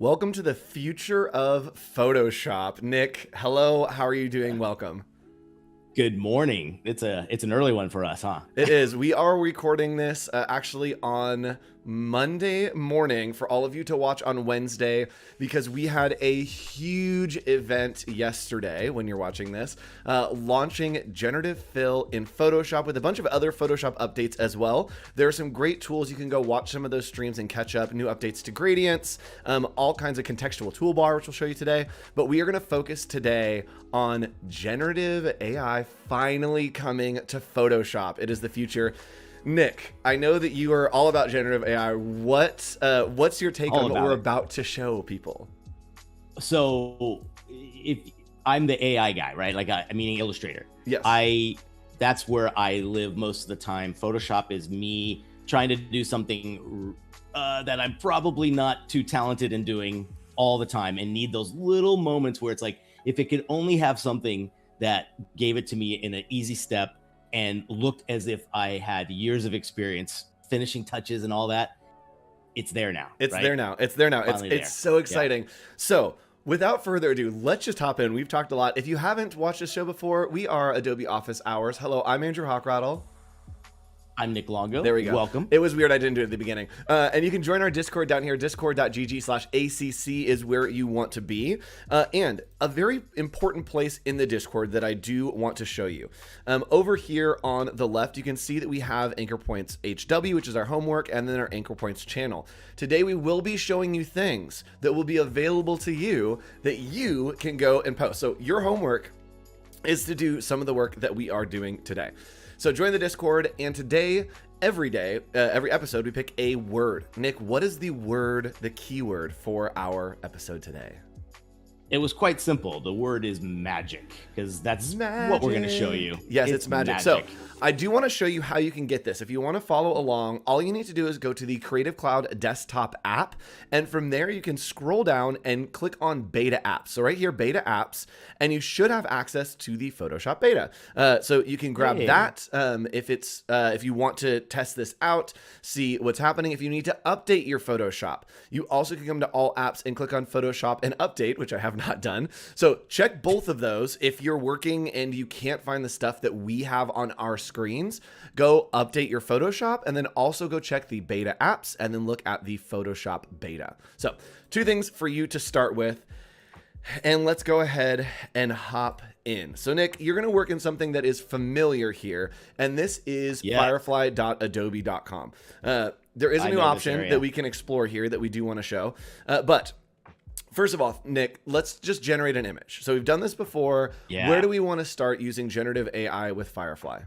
Welcome to the future of Photoshop. Nick, hello. How are you doing? Welcome. Good morning. It's an early one for us, huh? It is. We are recording this actually on Monday morning for all of you to watch on Wednesday because we had a huge event yesterday when you're watching this, launching Generative Fill in Photoshop with a bunch of other Photoshop updates as well. There are some great tools. You can go watch some of those streams and catch up. New updates to gradients, all kinds of contextual toolbar, which we'll show you today. But we are going to focus today on generative AI finally coming to Photoshop. It is the future. Nick, I know that you are all about generative AI. What's your take on what we're about to show people? So, if I'm the AI guy, right? Like, meaning Illustrator. Yes. That's where I live most of the time. Photoshop is me trying to do something that I'm probably not too talented in doing all the time, and need those little moments where it's like, if it could only have something that gave it to me in an easy step and looked as if I had years of experience, finishing touches and all that, it's there now. It's right? there now. It's there now. It's so exciting. Yeah. So without further ado, let's just hop in. We've talked a lot. If you haven't watched this show before, we are Adobe Office Hours. Hello, I'm Andrew Hockrattle. I'm Nick Longo. There we go. Welcome. It was weird I didn't do it at the beginning. And you can join our Discord down here. Discord.gg/ACC is where you want to be. And a very important place in the Discord that I do want to show you. Over here on the left, you can see that we have Anchor Points HW, which is our homework, and then our Anchor Points channel. Today, we will be showing you things that will be available to you that you can go and post. So your homework is to do some of the work that we are doing today. So join the Discord, and today, every day, every episode, we pick a word. Nick, what is the word, the keyword for our episode today? It was quite simple. The word is magic, because that's what we're going to show you. Yes, it's magic. So I do want to show you how you can get this. If you want to follow along, all you need to do is go to the Creative Cloud desktop app. And from there, you can scroll down and click on beta apps. So right here, beta apps, and you should have access to the Photoshop beta. So you can grab that if you want to test this out, see what's happening. If you need to update your Photoshop, you also can come to all apps and click on Photoshop and update, which I have not done. So check both of those. If you're working and you can't find the stuff that we have on our screens, go update your Photoshop, and then also go check the beta apps and then look at the Photoshop beta. So two things for you to start with, and let's go ahead and hop in. So Nick, you're going to work in something that is familiar here, and this is firefly.adobe.com. There is a new option that we can explore here that we do want to show, but first of all, Nick, let's just generate an image. So we've done this before. Yeah. Where do we want to start using generative AI with Firefly?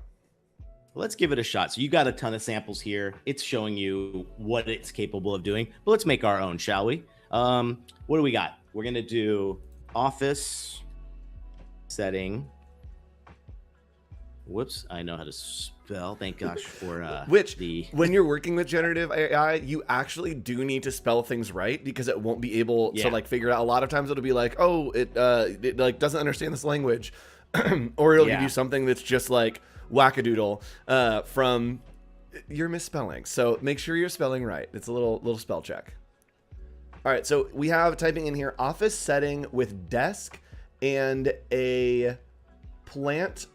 Let's give it a shot. So you got a ton of samples here. It's showing you what it's capable of doing. But let's make our own, shall we? What do we got? We're going to do office setting. Whoops, I know how to spell. Thank gosh for when you're working with generative AI, you actually do need to spell things right because it won't be able to like figure it out. A lot of times it'll be like, oh, it like doesn't understand this language, or it'll give you something that's just like wackadoodle from your misspelling. So make sure you're spelling right. It's a little spell check. All right, so we have typing in here office setting with desk and a plant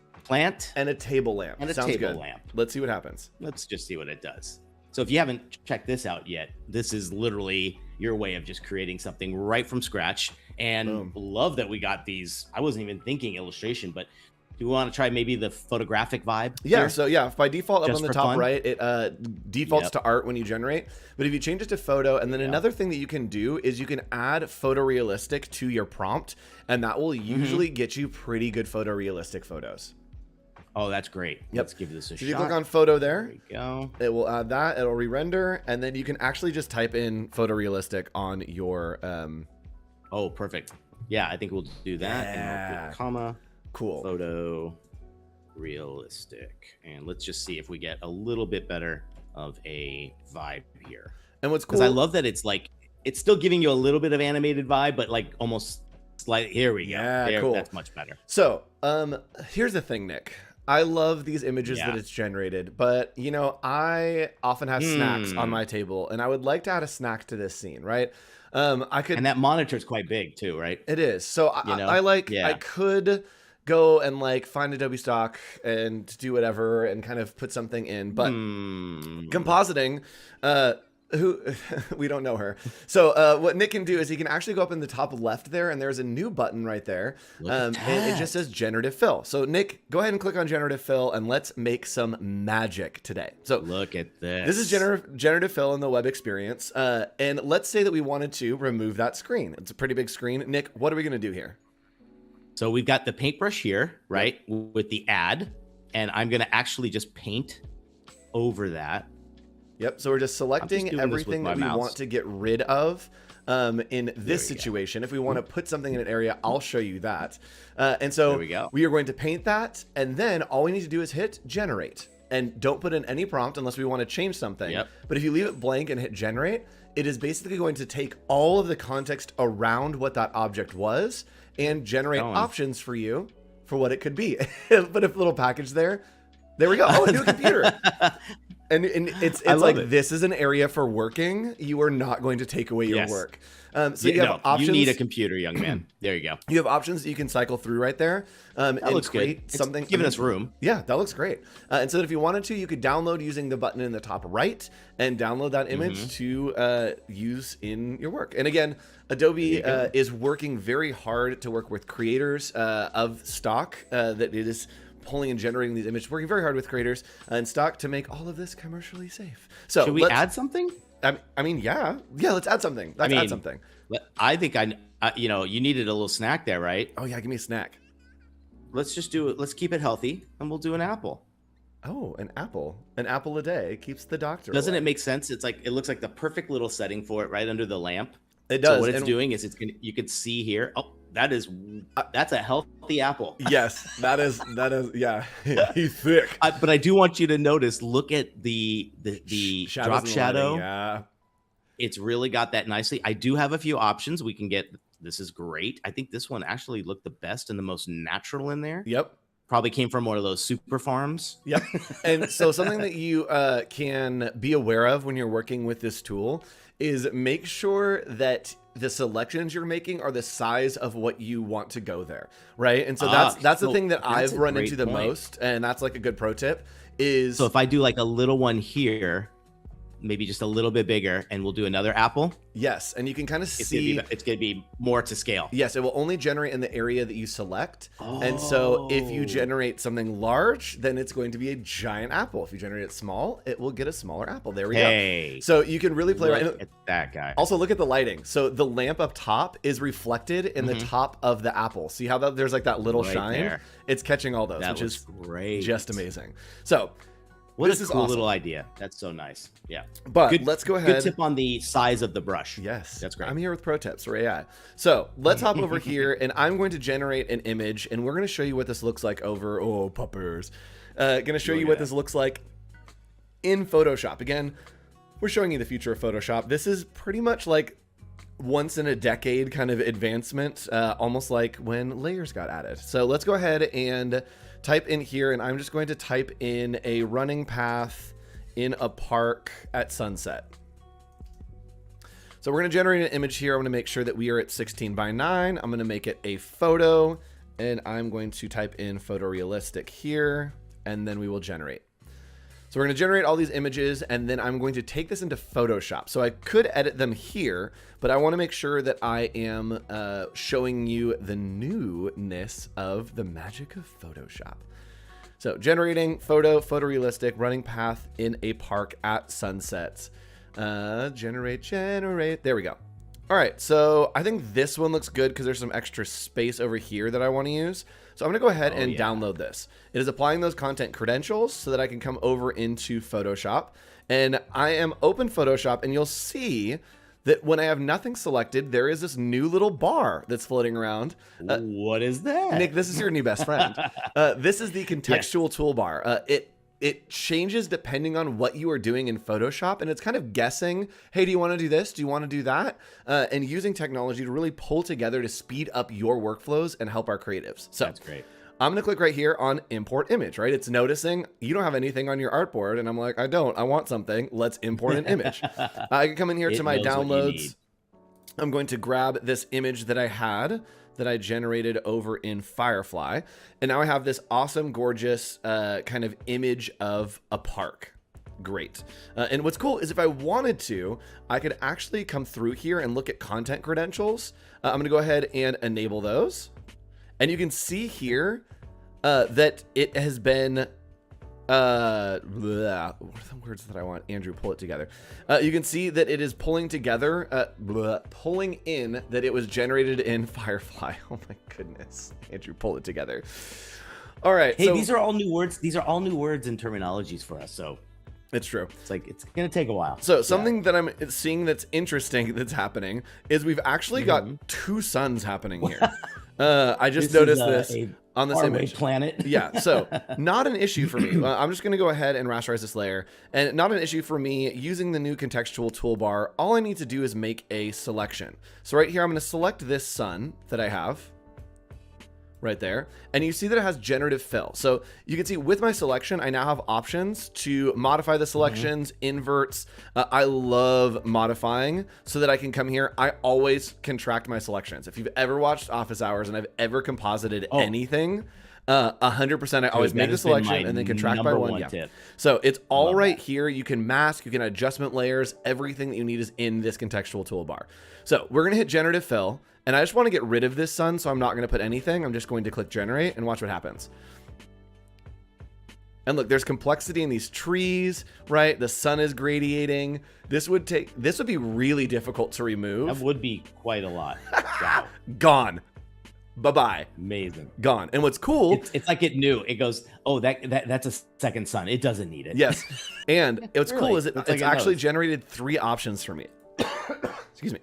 and a table lamp. And a Sounds table good. lamp. Let's see what happens. Let's just see what it does. So if you haven't checked this out yet, this is literally your way of just creating something right from scratch. And love that we got these. I wasn't even thinking illustration, but do we want to try maybe the photographic vibe? Yeah, here? so yeah, by default up Just on the for top fun? right, it defaults to art when you generate. But if you change it to photo, and then another thing that you can do is you can add photorealistic to your prompt, and that will usually get you pretty good photorealistic photos. Oh, that's great. Yep. Let's give this a shot. If you click on photo there we go. It will add that. It'll re-render, and then you can actually just type in photorealistic on your... Oh, perfect. Yeah, I think we'll do that. And we'll put comma. Cool. Photo realistic. And let's just see if we get a little bit better of a vibe here. And what's cool... Because I love that it's like, it's still giving you a little bit of animated vibe, but like almost slightly... Here we go. Yeah, cool. That's much better. So, here's the thing, Nick. I love these images that it's generated, but you know, I often have snacks on my table, and I would like to add a snack to this scene, right? I could, And that monitor is quite big too, right? it is. So You know? I could go and like find Adobe stock and do whatever and kind of put something in, but compositing, who we don't know her. So what Nick can do is he can actually go up in the top left there, and there's a new button right there. And it just says Generative Fill. So Nick, go ahead and click on Generative Fill, and let's make some magic today. So look at this. This is Generative Fill in the web experience. And let's say that we wanted to remove that screen. It's a pretty big screen. Nick, what are we going to do here? So we've got the paintbrush here, right, with the add, and I'm going to actually just paint over that. Yep. So we're just selecting everything that we want to get rid of in this situation. If we want to put something in an area, I'll show you that. And so we are going to paint that. And then all we need to do is hit generate. And don't put in any prompt unless we want to change something. Yep. But if you leave it blank and hit generate, it is basically going to take all of the context around what that object was and generate options for you for what it could be. Put a little package there. There we go. Oh, a new computer. And it's like, this is an area for working. You are not going to take away your work. So you have options. You need a computer, young man. There you go. You have options that you can cycle through right there. That looks great. Something giving us room. Yeah, that looks great. And so that if you wanted to, you could download using the button in the top right and download that image to use in your work. And again, Adobe is working very hard to work with creators of stock that it is pulling and generating these images, working very hard with creators in stock to make all of this commercially safe. So should we add something? I mean, yeah, let's add something. Add something. I think you needed a little snack there, right? Oh yeah, give me a snack. Let's just do it. Let's keep it healthy, and we'll do an apple. Oh, an apple a day keeps the doctor. Doesn't away. It make sense? It looks like the perfect little setting for it, right under the lamp. It does. So what it's doing is you can see here. Oh, that's a healthy apple. Yes, that is. Yeah, he's thick. But I do want you to notice. Look at the drop shadow. Yeah, it's really got that nicely. I do have a few options we can get. This is great. I think this one actually looked the best and the most natural in there. Yep. Probably came from one of those super farms. Yep. And so something that you can be aware of when you're working with this tool is make sure that the selections you're making are the size of what you want to go there, right? And so that's the thing that I've run into the most, and that's like a good pro tip is... So if I do like a little one here, maybe just a little bit bigger, and we'll do another apple. Yes, and you can kind of see... It's going to be more to scale. Yes, it will only generate in the area that you select. Oh. And so if you generate something large, then it's going to be a giant apple. If you generate it small, it will get a smaller apple. There we go. So you can really play look at that guy. Also, look at the lighting. So the lamp up top is reflected in the top of the apple. See how there's like that little shine? There. It's catching all those, which is great. Just amazing. So... This is a cool little idea. That's so nice. Yeah. But let's go ahead. Good tip on the size of the brush. Yes. That's great. I'm here with pro tips for AI. So let's hop over here, and I'm going to generate an image, and we're going to show you what this looks like over... Oh, puppers. Going to show you what this looks like in Photoshop. Again, we're showing you the future of Photoshop. This is pretty much like once in a decade kind of advancement, almost like when layers got added. So let's go ahead and... type in here, and I'm just going to type in a running path in a park at sunset. So we're going to generate an image here. I'm going to make sure that we are at 16 by 9. I'm going to make it a photo, and I'm going to type in photorealistic here, and then we will generate. So we're going to generate all these images, and then I'm going to take this into Photoshop. So I could edit them here, but I want to make sure that I am showing you the newness of the magic of Photoshop. So generating photorealistic, running path in a park at sunset. Generate. There we go. All right, so I think this one looks good because there's some extra space over here that I want to use. So I'm going to go ahead and download this. It is applying those content credentials so that I can come over into Photoshop. And I am open Photoshop, and you'll see that when I have nothing selected, there is this new little bar that's floating around. What is that? Nick, this is your new best friend. This is the Contextual Toolbar. It changes depending on what you are doing in Photoshop, and it's kind of guessing, hey, do you want to do this? Do you want to do that? And using technology to really pull together to speed up your workflows and help our creatives. So that's great. I'm going to click right here on import image, right? It's noticing you don't have anything on your artboard, and I'm like, I don't. I want something. Let's import an image. I can come in here to my downloads. I'm going to grab this image that I had that I generated over in Firefly. And now I have this awesome, gorgeous kind of image of a park. Great. And what's cool is if I wanted to, I could actually come through here and look at content credentials. I'm going to go ahead and enable those. And you can see here that it has been what are the words that I want? Andrew, pull it together. You can see that it is pulling together, pulling in that it was generated in Firefly. Oh my goodness. Andrew, pull it together. All right. Hey, these are all new words. These are all new words and terminologies for us. So it's true. It's like, it's going to take a while. So something that I'm seeing that's interesting that's happening is we've actually got two suns happening here. I just noticed this on this image. Planet. Yeah, so not an issue for me. I'm just going to go ahead and rasterize this layer, and not an issue for me using the new contextual toolbar. All I need to do is make a selection. So right here, I'm going to select this sun that I have right there, and you see that it has generative fill. So you can see with my selection, I now have options to modify the selections, inverts. I love modifying so that I can come here. I always contract my selections. If you've ever watched Office Hours and I've ever composited anything, 100%, I always make the selection and then contract by one. Tip. So it's all right here. You can mask, you can add adjustment layers. Everything that you need is in this contextual toolbar. So we're going to hit generative fill. And I just want to get rid of this sun, so I'm not going to put anything. I'm just going to click generate and watch what happens. And look, there's complexity in these trees, right? The sun is gradiating. This would be really difficult to remove. That would be quite a lot. Wow. Gone. Bye-bye. Amazing. Gone. And what's cool... It's like it knew. It goes, oh, that's a second sun. It doesn't need it. Yes. And what's cool is it's like actually generated 3 options for me. Excuse me.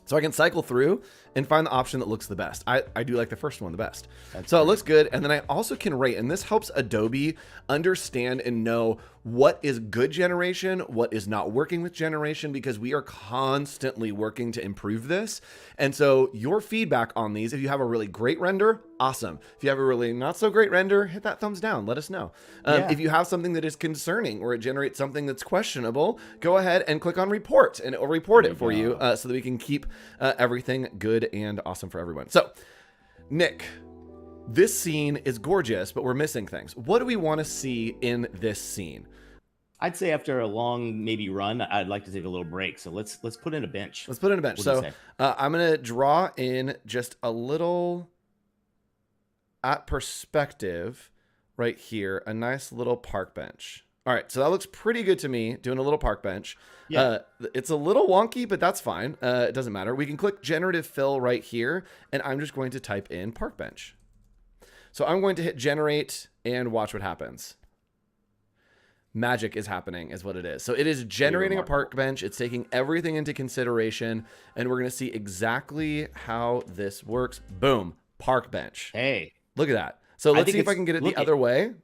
So I can cycle through and find the option that looks the best. I do like the first one the best. So it looks good. And then I also can rate, and this helps Adobe understand and know what is good generation, what is not working with generation, because we are constantly working to improve this. And so your feedback on these, if you have a really great render, awesome. If you have a really not so great render, hit that thumbs down. Let us know. If you have something that is concerning or it generates something that's questionable, go ahead and click on report and it will report it for you so that we can keep everything good and awesome for everyone. So Nick, this scene is gorgeous, but we're missing things. What do we want to see in this scene? I'd say after a long maybe run, I'd like to take a little break. So let's put in a bench. Let's put in a bench. So I'm going to draw in just a little at perspective right here, a nice little park bench. All right, so that looks pretty good to me, doing a little park bench. Yeah. It's a little wonky, but that's fine. It doesn't matter. We can click generative fill right here, and I'm just going to type in park bench. So I'm going to hit generate and watch what happens. Magic is happening is what it is. So it is generating a park bench. It's taking everything into consideration, and we're going to see exactly how this works. Boom, park bench. Hey, look at that. So let's see if I can get it the other way.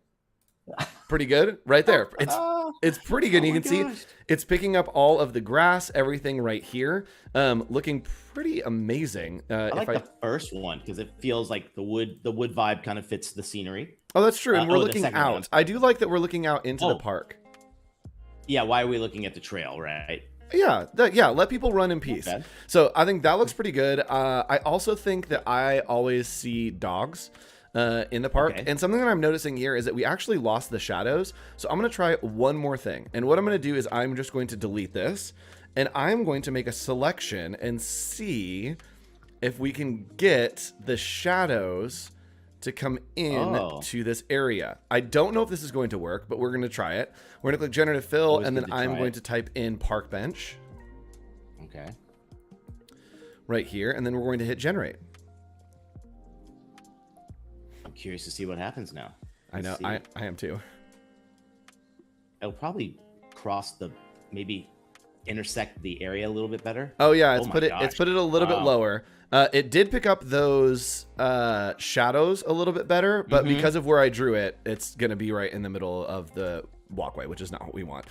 Pretty good right there. It's pretty good. You can see it's picking up all of the grass, everything right here. Looking pretty amazing. I like the first one because it feels like the wood vibe kind of fits the scenery. Oh, that's true. And we're looking out. I do like that we're looking out into the park. Yeah, why are we looking at the trail, right? Yeah, let people run in peace. Okay. So I think that looks pretty good. I also think that I always see dogs in the park. Okay. And something that I'm noticing here is that we actually lost the shadows. So I'm going to try one more thing. And what I'm going to do is I'm just going to delete this. And I'm going to make a selection and see if we can get the shadows to come in to this area. I don't know if this is going to work, but we're going to try it. We're going to click generative fill, and then I'm going to type in park bench. Okay. Right here, and then we're going to hit generate. I'm curious to see what happens now. I know, I am too. It'll probably maybe intersect the area a little bit better. Oh yeah, it's put it a little bit lower. It did pick up those shadows a little bit better, but because of where I drew it, it's gonna be right in the middle of the walkway, which is not what we want.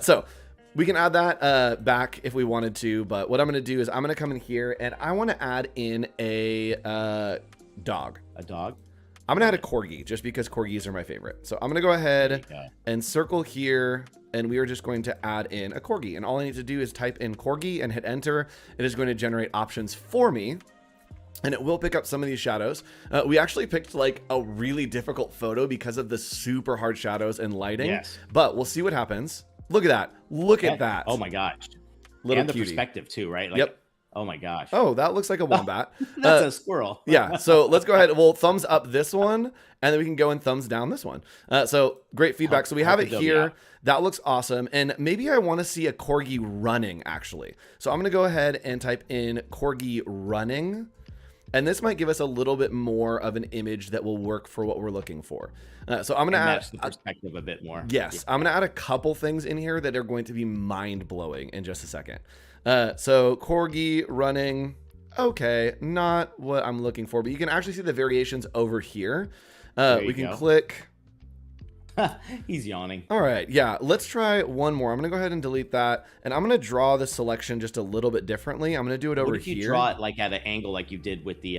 So we can add that back if we wanted to, but what I'm gonna do is I'm gonna come in here and I want to add in a dog. A dog? I'm gonna add a corgi just because corgis are my favorite. So I'm gonna go ahead and circle here, and we are just going to add in a corgi. And all I need to do is type in corgi and hit enter. It is going to generate options for me, and it will pick up some of these shadows. We actually picked like a really difficult photo because of the super hard shadows and lighting, but we'll see what happens. Look at that. Look at that. Oh my gosh. Little and the cutie. Perspective too, right? Like, yep. Oh my gosh. Oh, that looks like a wombat. That's a squirrel. Yeah. So let's go ahead. We'll thumbs up this one, and then we can go and thumbs down this one. So great feedback. So we have it here. That looks awesome. And maybe I want to see a corgi running, actually. So I'm going to go ahead and type in corgi running. And this might give us a little bit more of an image that will work for what we're looking for. So I'm going to add the perspective a bit more. Yes. I'm going to add a couple things in here that are going to be mind blowing in just a second. So corgi running. Okay. Not what I'm looking for, but you can actually see the variations over here. We can click. He's yawning. All right. Yeah. Let's try one more. I'm going to go ahead and delete that. And I'm going to draw the selection just a little bit differently. I'm going to do it over here. What if you draw it like at an angle like you did with the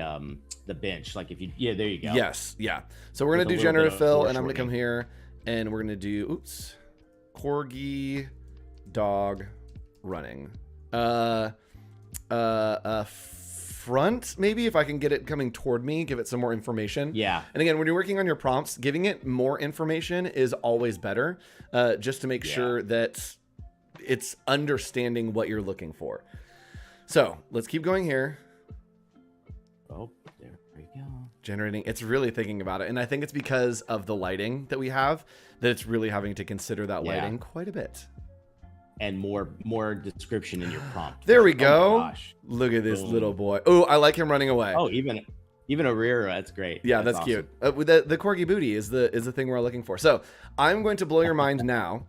bench? Like if you, yeah, there you go. Yes. Yeah. So we're going to do generative fill, and I'm going to come here and we're going to do, oops, corgi dog running. Front, maybe, if I can get it coming toward me, give it some more information. Yeah. And again, when you're working on your prompts, giving it more information is always better, just to make sure that it's understanding what you're looking for. So let's keep going here. Oh, there we go. Generating. It's really thinking about it. And I think it's because of the lighting that we have that it's really having to consider that lighting quite a bit. And more description in your prompt. There we go. Gosh. Look at this little boy. Oh, I like him running away. Oh, even a rear. That's great. Yeah, that's awesome. Cute. The corgi booty is the thing we're looking for. So I'm going to blow your mind now.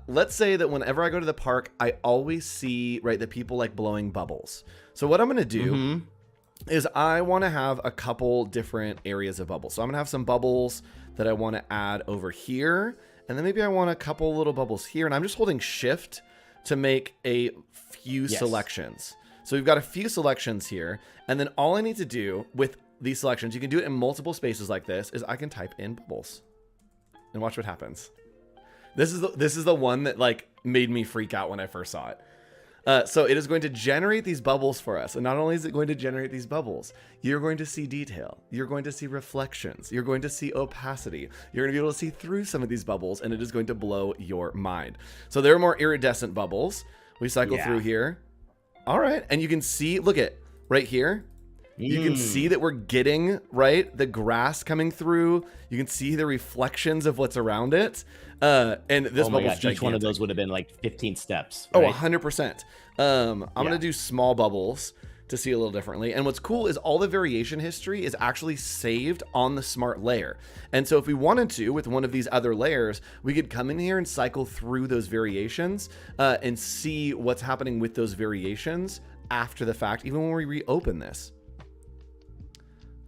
Let's say that whenever I go to the park, I always see that people like blowing bubbles. So what I'm going to do is I want to have a couple different areas of bubbles. So I'm going to have some bubbles that I want to add over here. And then maybe I want a couple little bubbles here. And I'm just holding shift to make a few selections. So we've got a few selections here. And then all I need to do with these selections, you can do it in multiple spaces like this, is I can type in bubbles. And watch what happens. This is the one that like made me freak out when I first saw it. So it is going to generate these bubbles for us. And not only is it going to generate these bubbles, you're going to see detail. You're going to see reflections. You're going to see opacity. You're going to be able to see through some of these bubbles, and it is going to blow your mind. So there are more iridescent bubbles. We cycle through here. All right. And you can see, look at right here. You can see that we're getting, the grass coming through. You can see the reflections of what's around it. And this bubble's gigantic. Each one of those would have been like 15 steps. Right? Oh, 100%. I'm going to do small bubbles to see a little differently. And what's cool is all the variation history is actually saved on the smart layer. And so if we wanted to, with one of these other layers, we could come in here and cycle through those variations and see what's happening with those variations after the fact, even when we reopen this.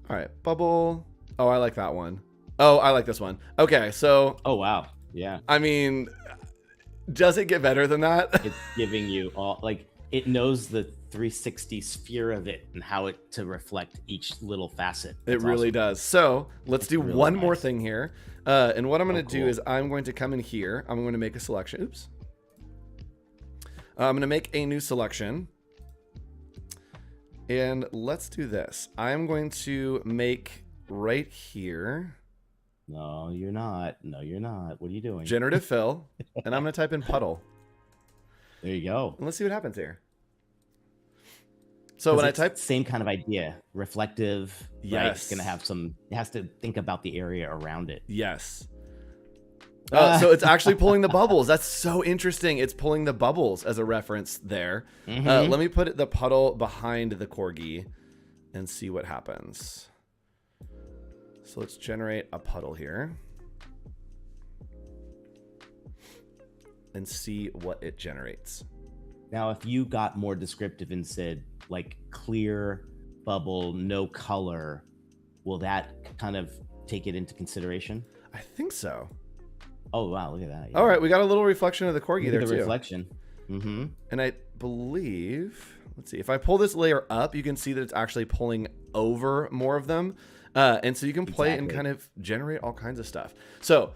All right, bubble. Oh, I like that one. Oh, I like this one. Okay, so. Oh, wow. Yeah. I mean, does it get better than that? It's giving you all, it knows the 360 sphere of it and how it to reflect each little facet. It really does. So let's do one more thing here. And what I'm going to do is I'm going to come in here. I'm going to make a selection. Oops. I'm going to make a new selection. And let's do this. I'm going to make right here. No, you're not. No, you're not. What are you doing? Generative fill. And I'm going to type in puddle. There you go. And let's see what happens here. So when I type. Same kind of idea. Reflective. Yes. Right? It's going to have it has to think about the area around it. Yes. So it's actually pulling the bubbles. That's so interesting. It's pulling the bubbles as a reference there. Let me put the puddle behind the corgi and see what happens. So let's generate a puddle here and see what it generates. Now, if you got more descriptive and said clear bubble, no color, will that kind of take it into consideration? I think so. Oh, wow. Look at that. Yeah. All right. We got a little reflection of the corgi there, too. Reflection. And I believe, let's see, if I pull this layer up, you can see that it's actually pulling over more of them. And so you can play and kind of generate all kinds of stuff. So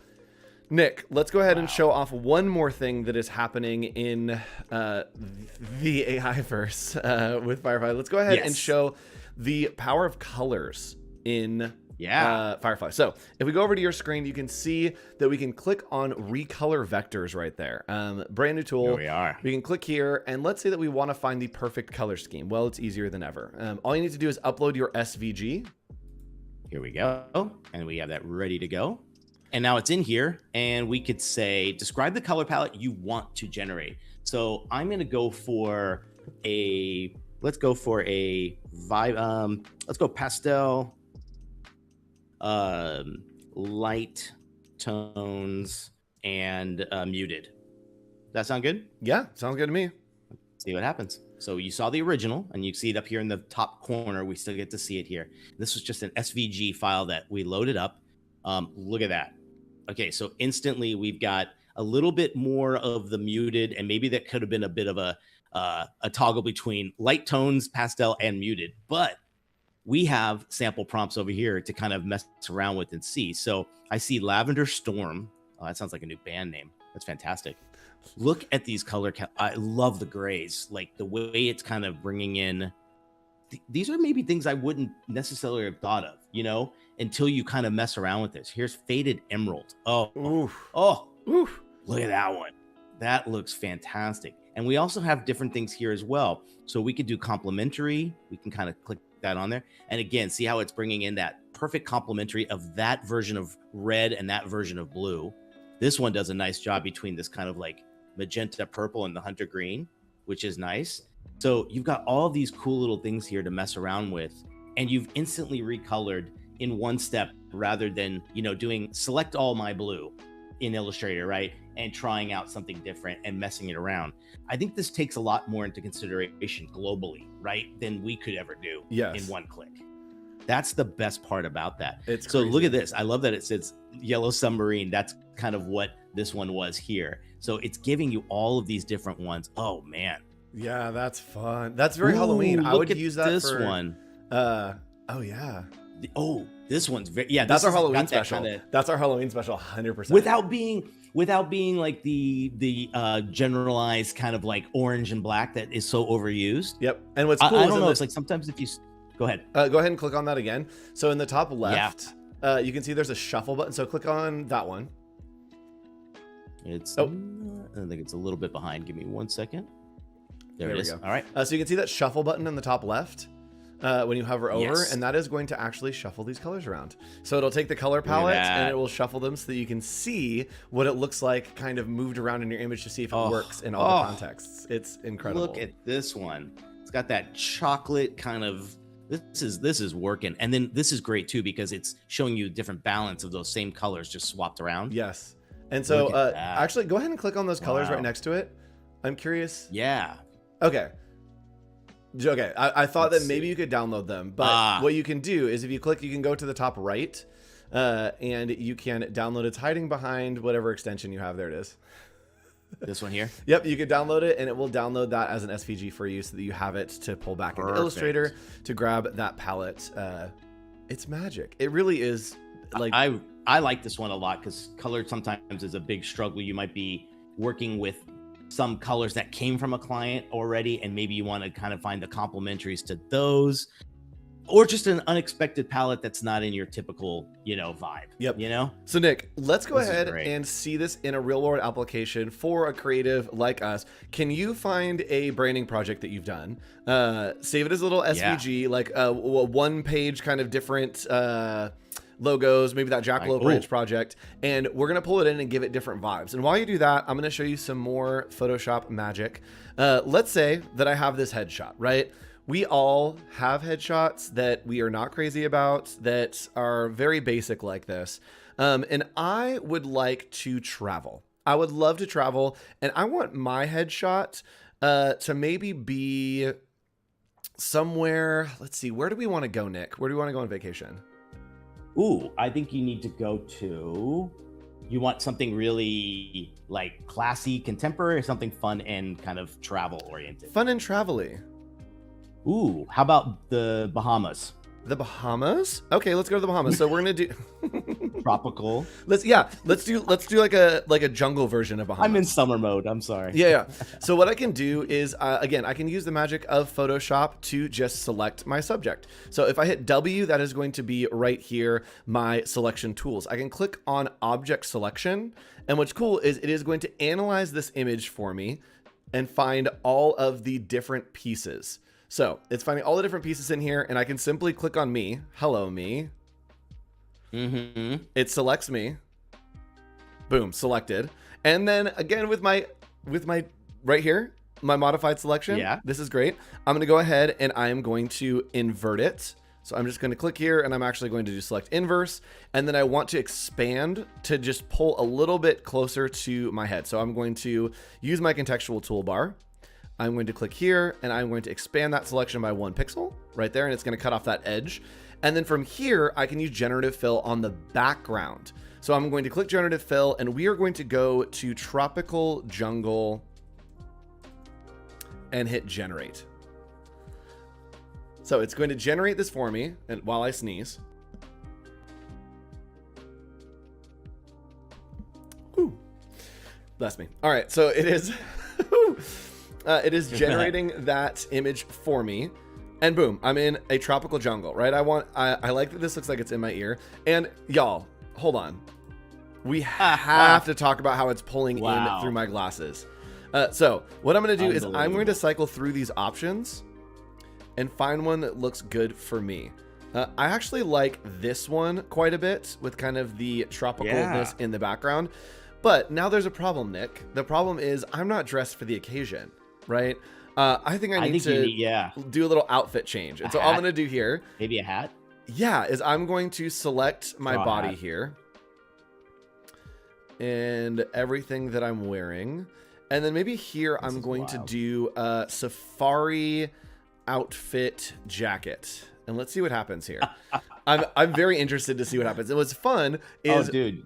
Nick, let's go ahead and show off one more thing that is happening in the AI-verse with Firefly. Let's go ahead and show the power of colors in Firefly. So if we go over to your screen, you can see that we can click on Recolor Vectors right there. Brand new tool. Here we are. We can click here, and let's say that we want to find the perfect color scheme. Well, it's easier than ever. All you need to do is upload your SVG. Here we go. And we have that ready to go. And now it's in here, and we could say, describe the color palette you want to generate. So I'm going to go for let's go pastel, light tones, and muted. That sound good? Yeah, sounds good to me. See what happens. So you saw the original, and you see it up here in the top corner. We still get to see it here. This was just an SVG file that we loaded up. Look at that. Okay, so instantly we've got a little bit more of the muted, and maybe that could have been a bit of a toggle between light tones, pastel, and muted. But we have sample prompts over here to kind of mess around with and see. So I see Lavender Storm. Oh, that sounds like a new band name. That's fantastic. Look at these color. I love the grays, like the way it's kind of bringing in. These are maybe things I wouldn't necessarily have thought of, you know, until you kind of mess around with this. Here's Faded Emerald. Look at that one. That looks fantastic. And we also have different things here as well. So we could do complementary. We can kind of click that on there. And again, see how it's bringing in that perfect complementary of that version of red and that version of blue. This one does a nice job between this kind of like magenta purple and the hunter green, which is nice. So you've got all of these cool little things here to mess around with, and you've instantly recolored in one step rather than, you know, doing select all my blue in Illustrator, right? And trying out something different and messing it around. I think this takes a lot more into consideration globally, right? Than we could ever do in one click. That's the best part about that. It's so crazy. Look at this. I love that it says Yellow Submarine. That's kind of what this one was here. So it's giving you all of these different ones. Oh man. Yeah, that's fun. That's very Halloween. I would use that this for one. Oh yeah. Oh, this one's very That's our Halloween special. That's our Halloween special, 100%. Without being like the generalized kind of like orange and black that is so overused. Yep. And what's cool I don't know. It's like sometimes if you go ahead. Go ahead and click on that again. So in the top left, you can see there's a shuffle button. So click on that one. It's I think it's a little bit behind. Give me 1 second. There it is. All right. So you can see that shuffle button in the top left when you hover over, and that is going to actually shuffle these colors around. So it'll take the color palette and it will shuffle them so that you can see what it looks like kind of moved around in your image to see if it works in all the contexts. It's incredible. Look at this one. It's got that chocolate kind of, this is working. And then this is great too, because it's showing you different balance of those same colors just swapped around. Yes. And so actually go ahead and click on those colors right next to it. I'm curious. Yeah. Okay. I thought that maybe you could download them, but what you can do is if you click, you can go to the top right, and you can download. It's hiding behind whatever extension you have. There it is. This one here? Yep, you could download it, and it will download that as an SVG for you so that you have it to pull back into Illustrator to grab that palette. It's magic. It really is. Like I like this one a lot because color sometimes is a big struggle. You might be working with some colors that came from a client already, and maybe you want to kind of find the complementaries to those, or just an unexpected palette that's not in your typical, you know, vibe. Yep. You know? So Nick, let's go ahead and see this in a real world application for a creative like us. Can you find a branding project that you've done? Save it as a little SVG, like a one page kind of different logos, maybe that Jackalope Ranch project, and we're gonna pull it in and give it different vibes. And while you do that, I'm gonna show you some more Photoshop magic. Let's say that I have this headshot, right? We all have headshots that we are not crazy about, that are very basic like this. And I would like to travel. I would love to travel, and I want my headshot to maybe be somewhere. Let's see, where do we want to go, Nick? Where do we want to go on vacation? Ooh, I think you need to go to, you want something really like classy, contemporary, or something fun and kind of travel oriented? Fun and travel-y. Ooh, how about the Bahamas? The Bahamas? Okay, let's go to the Bahamas. So we're gonna do Tropical. let's do like a jungle version of Bahamas. I'm in summer mode. I'm sorry. Yeah. So what I can do is, again, I can use the magic of Photoshop to just select my subject. So if I hit W, that is going to be right here, my selection tools. I can click on object selection. And what's cool is it is going to analyze this image for me and find all of the different pieces. So it's finding all the different pieces in here, and I can simply click on me. Hello, me. It selects me. Boom, selected. And then again with my right here, my modified selection. Yeah. This is great. I'm going to go ahead and I am going to invert it. So I'm just going to click here, and I'm actually going to do select inverse. And then I want to expand to just pull a little bit closer to my head. So I'm going to use my contextual toolbar. I'm going to click here, and I'm going to expand that selection by 1 pixel right there, and it's going to cut off that edge. And then from here, I can use Generative Fill on the background. So I'm going to click Generative Fill, and we are going to go to Tropical Jungle and hit Generate. So it's going to generate this for me and while I sneeze. Whew. Bless me. All right, so it is... it is generating that image for me, and boom, I'm in a tropical jungle, right? I like that this looks like it's in my ear. And y'all, hold on. We have to talk about how it's pulling in through my glasses. So what I'm going to do is I'm going to cycle through these options and find one that looks good for me. I actually like this one quite a bit with kind of the tropicalness in the background. But now there's a problem, Nick. The problem is I'm not dressed for the occasion. Right? I think I need to do a little outfit change. And so all I'm going to do here... Maybe a hat? Yeah, is I'm going to select my body here. And everything that I'm wearing. And then maybe here I'm going to do a safari outfit jacket. And let's see what happens here. I'm very interested to see what happens. And what's fun is... Oh, dude.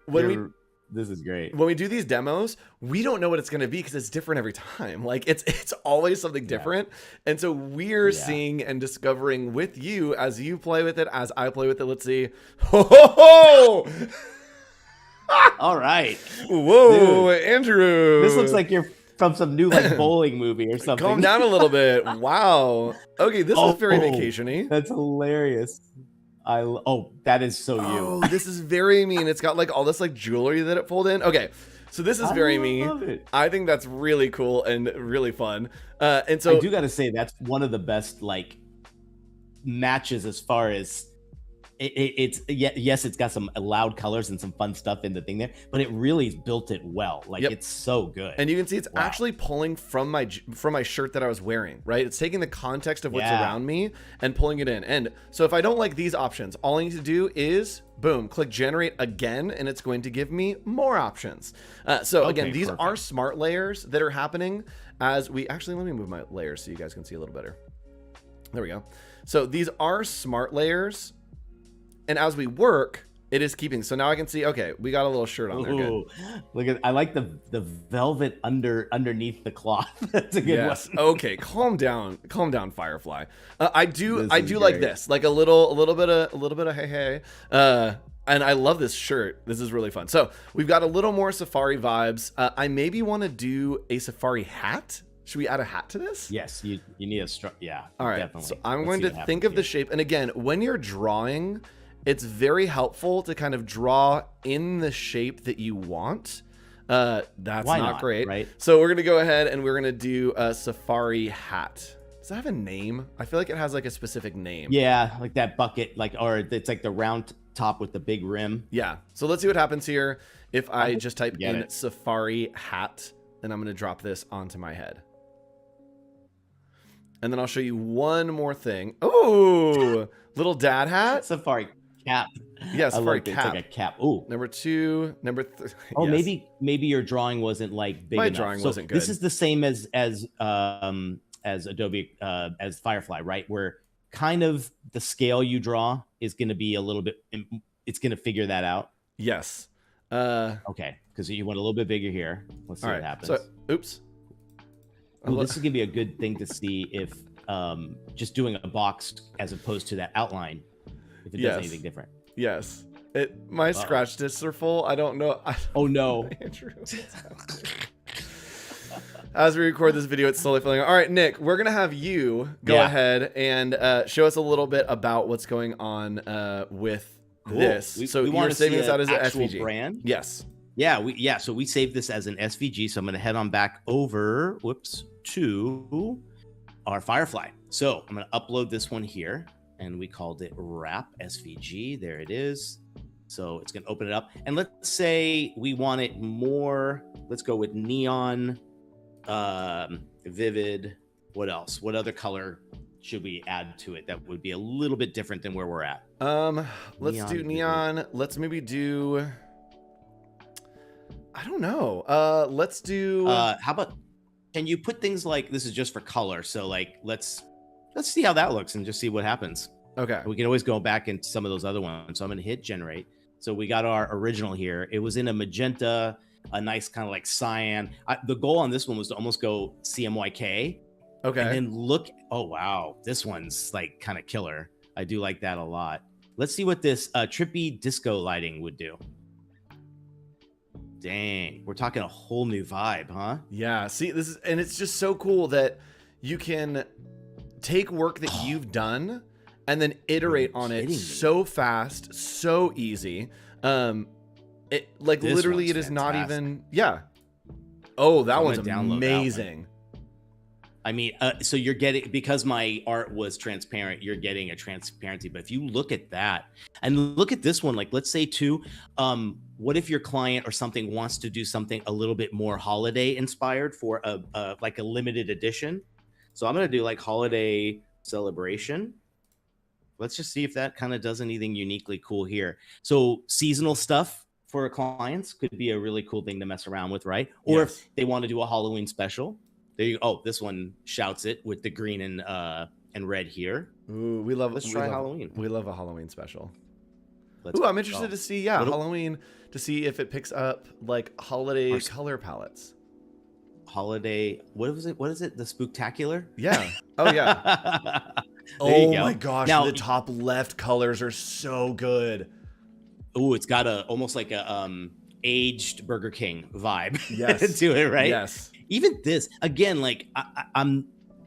This is great. When we do these demos, we don't know what it's going to be because it's different every time. Like it's always something different. And so we're seeing and discovering with you as you play with it, as I play with it. Let's see. Ho, ho, ho! All right. Whoa, dude, Andrew. This looks like you're from some new like bowling movie or something. Calm down a little bit. Wow. Okay, this is very vacation-y. That's hilarious. That is so you. Oh, this is very me, and it's got like all this like jewelry that it pulled in. Okay, so this is very me. It. I think that's really cool and really fun. And so I do got to say that's one of the best like matches as far as it's got some loud colors and some fun stuff in the thing there, but it really built it well. Like it's so good. And you can see it's actually pulling from my shirt that I was wearing, right? It's taking the context of what's around me and pulling it in. And so if I don't like these options, all I need to do is boom, click generate again, and it's going to give me more options. Again, these are smart layers that are happening as we actually, let me move my layers so you guys can see a little better. There we go. So these are smart layers. And as we work, it is keeping. So now I can see, okay, we got a little shirt on there. Good. Look at, I like the velvet underneath the cloth. That's a good one. Okay, calm down, Firefly. I do like this, like a little bit of hey. And I love this shirt. This is really fun. So we've got a little more safari vibes. I maybe want to do a safari hat. Should we add a hat to this? Yes, you need a yeah. All right. Definitely. So I'm going to think of the shape. And again, when you're drawing, it's very helpful to kind of draw in the shape that you want. That's not great. Right? So we're going to go ahead and we're going to do a safari hat. Does that have a name? I feel like it has like a specific name. Yeah, like that bucket, or it's like the round top with the big rim. Yeah. So let's see what happens here if I just type in safari hat, and I'm going to drop this onto my head. And then I'll show you one more thing. Oh, little dad hat. Safari cap. Yeah, safari cap. It's like a cap. Ooh. Number 2, number 3. Oh, yes. maybe your drawing wasn't like big enough. My drawing wasn't good. This is the same as Adobe as Firefly, right? Where kind of the scale you draw is going to be a little bit. It's going to figure that out. Yes. Okay, because you went a little bit bigger here. Let's see what happens. So, oops. Ooh, this is gonna be a good thing to see if just doing a box as opposed to that outline if it does anything different. Yes. My scratch discs are full. I don't know. Oh no. Andrew, as we record this video, it's slowly filling out. All right, Nick, we're going to have you go ahead and show us a little bit about what's going on with this. We you're saving this out as an SVG. Brand? Yes. Yeah, so we saved this as an SVG. So I'm going to head on back over, to our Firefly. So I'm going to upload this one here, and we called it wrap SVG. There it is. So it's going to open it up. And let's say we want it more. Let's go with neon, vivid. What else? What other color should we add to it that would be a little bit different than where we're at? Let's do neon. Vivid. Let's maybe do, I don't know. Let's do, how about, can you put things like, this is just for color. So like, let's see how that looks and just see what happens. Okay. We can always go back into some of those other ones. So I'm going to hit generate. So we got our original here. It was in a magenta, a nice kind of like cyan. The goal on this one was to almost go CMYK. Okay. And then look, oh wow, this one's like kind of killer. I do like that a lot. Let's see what this trippy disco lighting would do. Dang, we're talking a whole new vibe, huh? Yeah, see, and it's just so cool that you can take work that you've done and then iterate on it so fast, so easy. It like this literally it is fantastic. Not even, yeah. Oh, that one's amazing. I mean, so you're getting, because my art was transparent, you're getting a transparency. But if you look at that and look at this one, like let's say too, what if your client or something wants to do something a little bit more holiday inspired for like a limited edition? So I'm going to do like holiday celebration. Let's just see if that kind of does anything uniquely cool here. So seasonal stuff for clients could be a really cool thing to mess around with, right? Or if they want to do a Halloween special. There you go. Oh, this one shouts it with the green and red here. Ooh, we love. Let's try Halloween. We love a Halloween special. Ooh, I'm interested to see. Yeah, Halloween, to see if it picks up like holiday color palettes. Holiday. What was it? What is it? The Spooktacular? Yeah. Oh yeah. Oh my gosh! Now, the top left colors are so good. Oh, it's got almost like a aged Burger King vibe. Yes. To it, right? Yes. Even this, again, like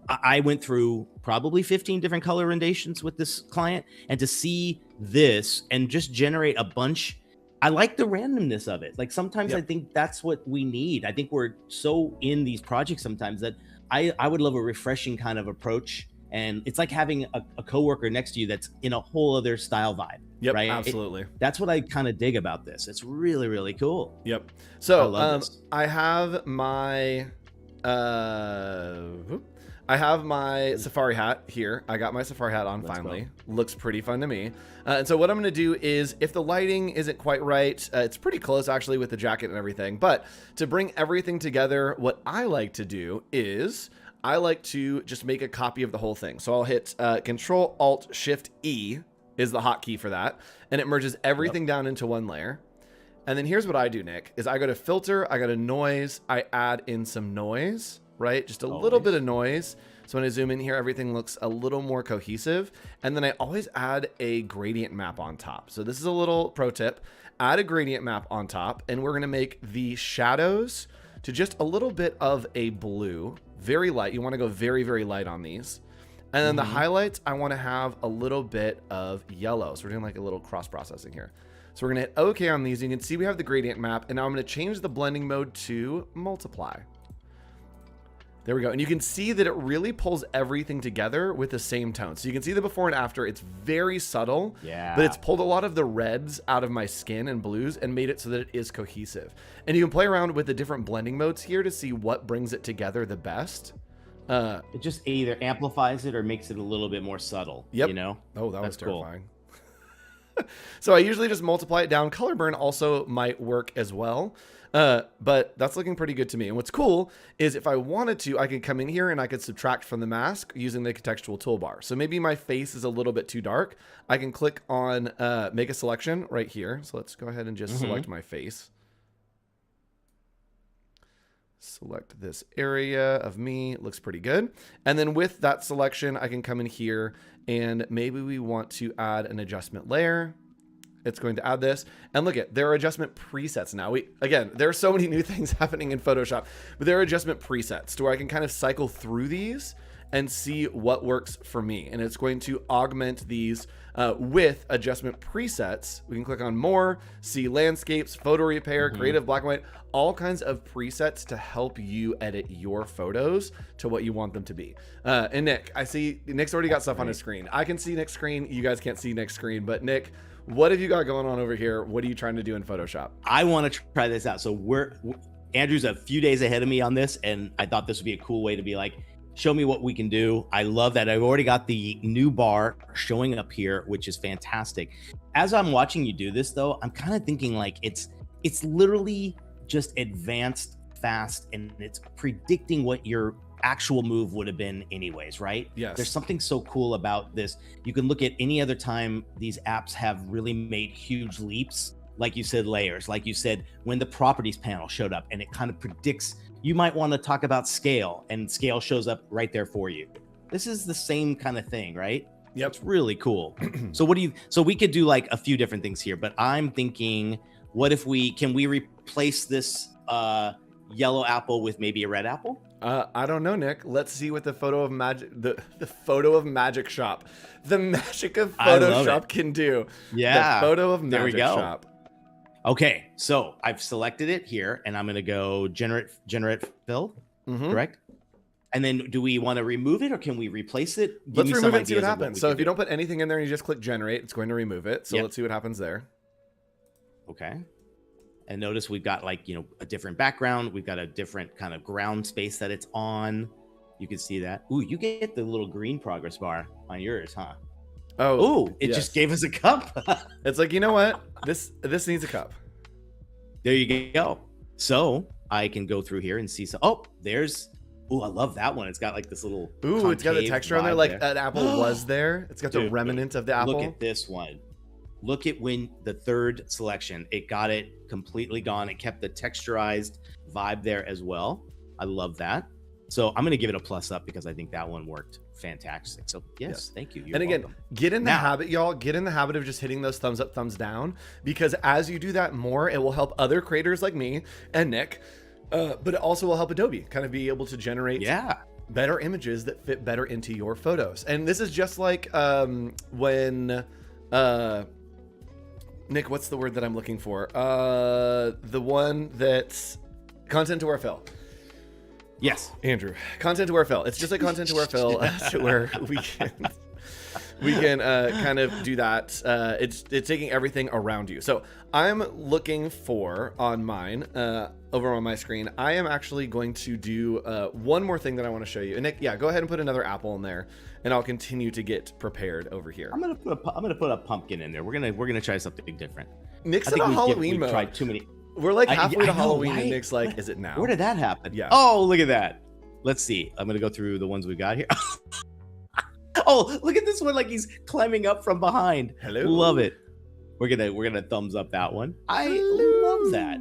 I went through probably 15 different color renditions with this client, and to see this and just generate a bunch, I like the randomness of it. Like sometimes I think that's what we need. I think we're so in these projects sometimes that I would love a refreshing kind of approach. And it's like having a coworker next to you that's in a whole other style vibe. Yep, right? Absolutely. That's what I kind of dig about this. It's really, really cool. Yep. So I have my safari hat here. I got my safari hat on finally. Looks pretty fun to me. And so what I'm going to do is, if the lighting isn't quite right, it's pretty close actually with the jacket and everything. But to bring everything together, what I like to do is I like to just make a copy of the whole thing. So I'll hit Control Alt Shift E is the hotkey for that, and it merges everything down into one layer. And then here's what I do, Nick, is I go to Filter, I go to Noise, I add in some noise, right? Just a little bit of noise. So when I zoom in here, everything looks a little more cohesive. And then I always add a gradient map on top. So this is a little pro tip. Add a gradient map on top, and we're gonna make the shadows to just a little bit of a blue, very light. You want to go very, very light on these. And then the highlights, I want to have a little bit of yellow. So we're doing like a little cross processing here. So we're going to hit OK on these. You can see we have the gradient map, and now I'm going to change the blending mode to multiply. There we go. And you can see that it really pulls everything together with the same tone. So you can see the before and after. It's very subtle, but it's pulled a lot of the reds out of my skin and blues and made it so that it is cohesive. And you can play around with the different blending modes here to see what brings it together the best. It just either amplifies it or makes it a little bit more subtle. Yep. You know? Oh, that was terrifying. Cool. So I usually just multiply it down. Color burn also might work as well. But that's looking pretty good to me. And what's cool is if I wanted to, I could come in here and I could subtract from the mask using the contextual toolbar. So maybe my face is a little bit too dark. I can click on make a selection right here. So let's go ahead and just select my face. select this area of me. It looks pretty good. And then with that selection, I can come in here and maybe we want to add an adjustment layer. It's going to add this. And look at, there are adjustment presets now. Again, there are so many new things happening in Photoshop, but there are adjustment presets to where I can kind of cycle through these and see what works for me. And it's going to augment these with adjustment presets. We can click on more, see landscapes, photo repair, creative black and white, all kinds of presets to help you edit your photos to what you want them to be. And Nick, I see Nick's already got stuff on his screen. I can see Nick's screen. You guys can't see Nick's screen, but Nick, what have you got going on over here? What are you trying to do in Photoshop? I want to try this out. So Andrew's a few days ahead of me on this, and I thought this would be a cool way to be like, show me what we can do. I love that I've already got the new bar showing up here, which is fantastic. As I'm watching you do this though, I'm kind of thinking like it's literally just advanced fast, and it's predicting what your actual move would have been anyways, right? Yes. There's something so cool about this. You can look at any other time these apps have really made huge leaps. Like you said, layers, like you said, when the properties panel showed up and it kind of predicts, you might want to talk about scale, and scale shows up right there for you. This is the same kind of thing, right? Yep. It's really cool. So we could do like a few different things here, but I'm thinking, what if can we replace this yellow apple with maybe a red apple? I don't know, Nick. Let's see what the photo of magic, the photo of magic shop, the magic of Photoshop can do. Yeah. The photo of magic shop. Okay, so I've selected it here, and I'm going to go Generative Fill, correct? And then do we want to remove it, or can we replace it? Let's remove it and see what happens. So if you don't put anything in there and you just click generate, it's going to remove it. So let's see what happens there. Okay. And notice we've got like, a different background. We've got a different kind of ground space that it's on. You can see that. Ooh, you get the little green progress bar on yours, huh? Oh, ooh, it just gave us a cup. It's like, you know what? This needs a cup. There you go. So I can go through here and see some. Oh, ooh, I love that one. It's got like this little. Ooh, it's got the texture on there, like an apple was there. It's got the remnant of the apple. Look at this one. Look at when the third selection, it got it completely gone. It kept the texturized vibe there as well. I love that. So I'm going to give it a plus up because I think that one worked fantastic. So yes. Thank you. And again, get in the habit, y'all. Get in the habit of just hitting those thumbs up, thumbs down, because as you do that more, it will help other creators like me and Nick, but it also will help Adobe kind of be able to generate better images that fit better into your photos. And this is just like when Nick, what's the word that I'm looking for? The one that's content to our fill. Yes, Andrew, content to our fill. It's just like content to our fill, where we can kind of do that. It's taking everything around you. So I'm looking for on mine over on my screen. I am actually going to do one more thing that I want to show you. And Nick, go ahead and put another apple in there, and I'll continue to get prepared over here. I'm gonna put a pumpkin in there. We're gonna try something different. Nick's in a Halloween mode. Tried too many. We're like halfway to Halloween, right? And Nick's like, is it now? Where did that happen? Yeah. Oh, look at that. Let's see. I'm gonna go through the ones we got here. Oh, look at this one, like he's climbing up from behind. Hello. Love it. We're gonna thumbs up that one. I love that.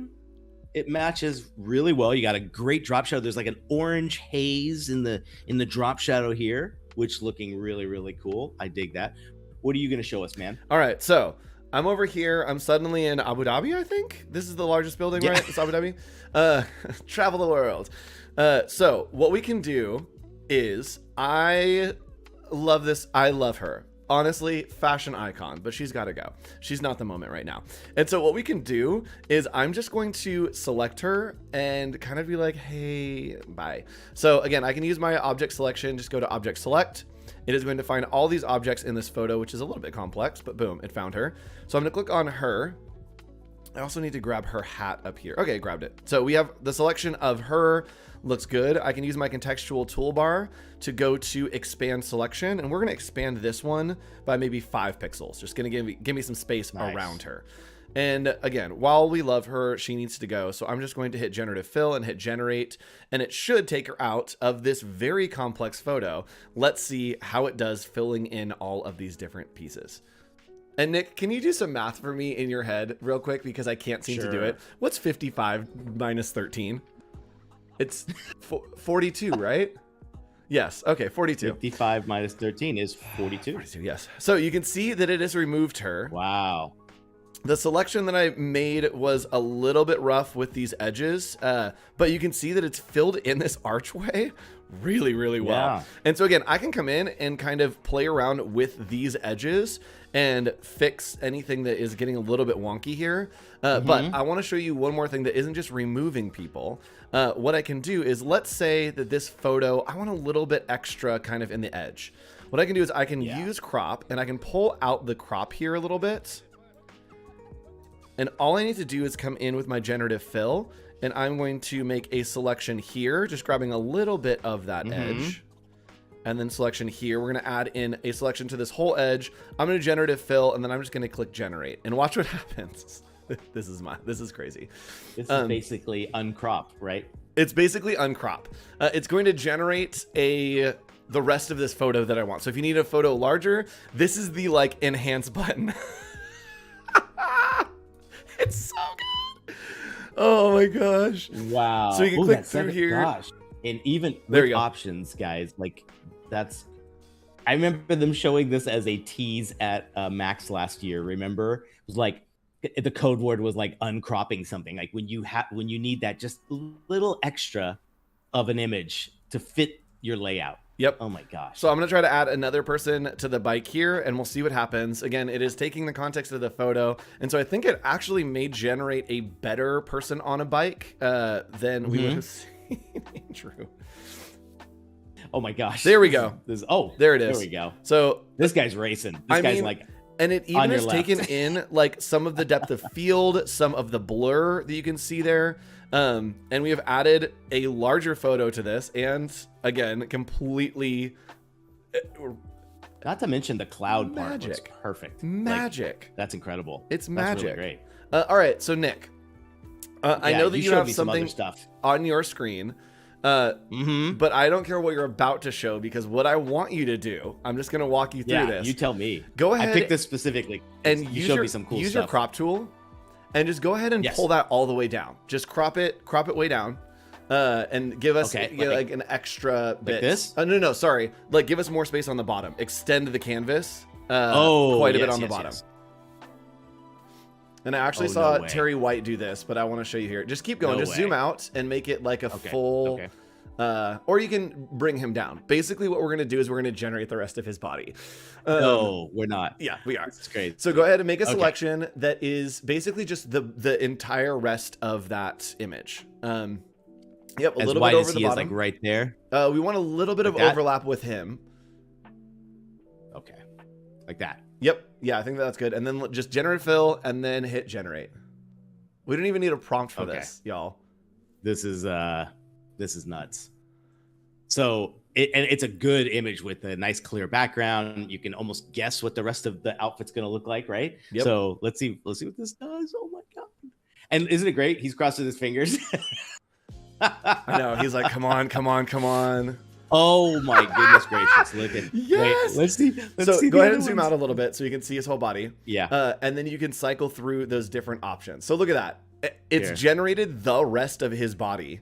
It matches really well. You got a great drop shadow. There's like an orange haze in the drop shadow here, which looking really, really cool. I dig that. What are you gonna show us, man? All right, so I'm over here. I'm suddenly in Abu Dhabi, I think. This is the largest building, right? It's Abu Dhabi. Travel the world. So what we can do is, I love this. I love her. Honestly, fashion icon, but she's got to go. She's not the moment right now. And so what we can do is I'm just going to select her and kind of be like, hey, bye. So again, I can use my object selection. Just go to object select. It is going to find all these objects in this photo, which is a little bit complex, but boom, it found her. So I'm going to click on her. I also need to grab her hat up here. Okay, grabbed it. So we have the selection of her. Looks good. I can use my contextual toolbar to go to expand selection, and we're going to expand this one by maybe 5 pixels. Just going to give me some space around her. And again, while we love her, she needs to go. So I'm just going to hit generative fill and hit generate, and it should take her out of this very complex photo. Let's see how it does filling in all of these different pieces. And Nick, can you do some math for me in your head real quick, because I can't seem to do it? What's 55 minus 13? It's 42, right? Yes. Okay, 42. 55 minus 13 is 42. 42, yes. So you can see that it has removed her. Wow. The selection that I made was a little bit rough with these edges, but you can see that it's filled in this archway really, really well. Yeah. And so again, I can come in and kind of play around with these edges and fix anything that is getting a little bit wonky here. But I want to show you one more thing that isn't just removing people. What I can do is, let's say that this photo, I want a little bit extra kind of in the edge. What I can do is I can use crop, and I can pull out the crop here a little bit. And all I need to do is come in with my generative fill, and I'm going to make a selection here, just grabbing a little bit of that edge. And then selection here. We're going to add in a selection to this whole edge. I'm going to generative fill, and then I'm just going to click generate and watch what happens. This is crazy. This is basically uncrop, right? It's basically uncrop. It's going to generate the rest of this photo that I want. So if you need a photo larger, this is the like enhance button. It's so good. Oh my gosh. Wow. So you can click through here. Gosh. And even there with you go. options, guys, like I remember them showing this as a tease at Max last year. Remember? It was like the code word was like uncropping something. Like when you need that just little extra of an image to fit your layout. Yep. Oh my gosh. So I'm going to try to add another person to the bike here, and we'll see what happens. Again, it is taking the context of the photo. And so I think it actually may generate a better person on a bike than we would have seen in True. Oh my gosh. There we go. There it is. There we go. So this guy's racing. This guy's like, and it even has taken in like some of the depth of field, some of the blur that you can see there. And we have added a larger photo to this, and again, completely. Not to mention the cloud part was perfect. Magic. Like, that's incredible. It's magic. That's really great. All right, so Nick, I know that you have something stuff on your screen. But I don't care what you're about to show, because what I want you to do, I'm just going to walk you through this. You tell me. Go ahead. I picked this specifically. And you showed me some cool use stuff. your crop tool, and just go ahead and pull that all the way down. Just crop it way down, and give us like an extra bit. Like this? No, sorry. Like, give us more space on the bottom. Extend the canvas quite a bit on the bottom. Yes. And I actually saw Terry White do this, but I want to show you here. Just keep going. Just zoom out and make it like a full... or you can bring him down. Basically, what we're going to do is we're going to generate the rest of his body. No, we're not. Yeah, we are. It's great. So go ahead and make a selection that is basically just the entire rest of that image. Yep, a little bit over the bottom. Like right there. We want a little bit of overlap with him. Okay, like that. Yep. Yeah, I think that's good. And then just generate fill, and then hit generate. We don't even need a prompt for this, y'all. This is nuts. So it's a good image with a nice clear background. You can almost guess what the rest of the outfit's going to look like, right? Yep. So let's see what this does. Oh my god! And isn't it great? He's crossing his fingers. I know. He's like, come on, come on, come on. Oh my goodness gracious! Look at yes. Wait, let's see. Go ahead and zoom out a little bit so you can see his whole body. Yeah. And then you can cycle through those different options. So look at that. It's generated the rest of his body,